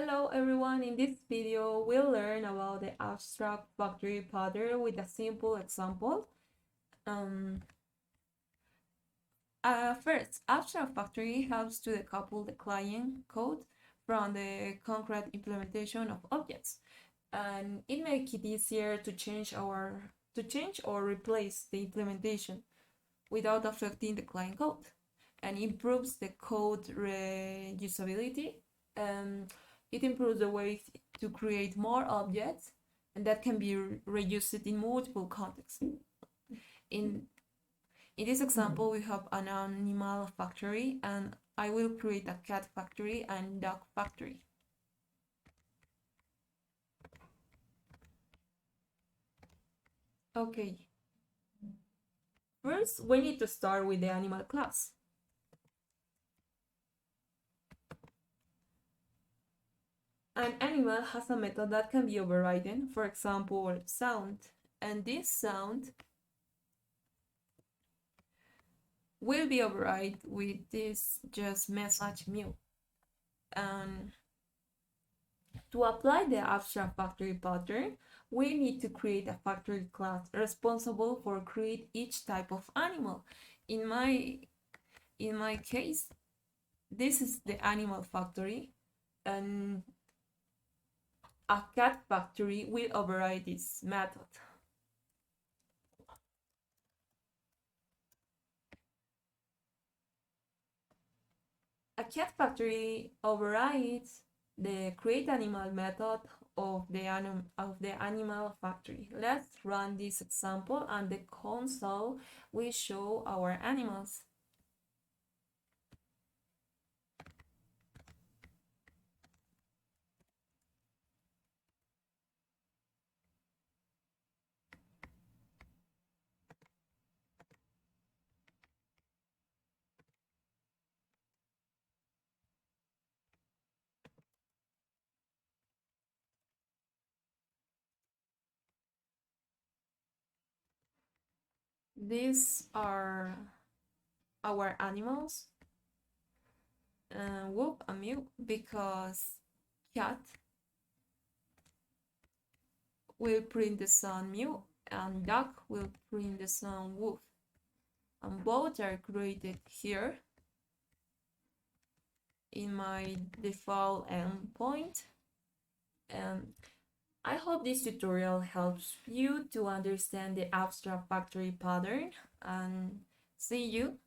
Hello everyone, in this video we'll learn about the abstract factory pattern with a simple example. First, abstract factory helps to decouple the client code from the concrete implementation of objects, and it makes it easier to change or replace the implementation without affecting the client code, and improves the code reusability. It improves the way to create more objects, and that can be reused in multiple contexts. In this example, we have an animal factory, and I will create a cat factory and dog factory. Okay. First, we need to start with the animal class. An animal has a method that can be overridden, for example, sound, and this sound will be override with this just message mew. And to apply the abstract factory pattern, we need to create a factory class responsible for create each type of animal. In my case, this is the animal factory, and a cat factory will override this method. A cat factory overrides the create animal method of the animal factory. Let's run this example, and the console will show our animals. These are our animals, whoop and mew, because cat will print the sound mew and dog will print the sound woof, and both are created here in my default endpoint. And I hope this tutorial helps you to understand the abstract factory pattern, and see you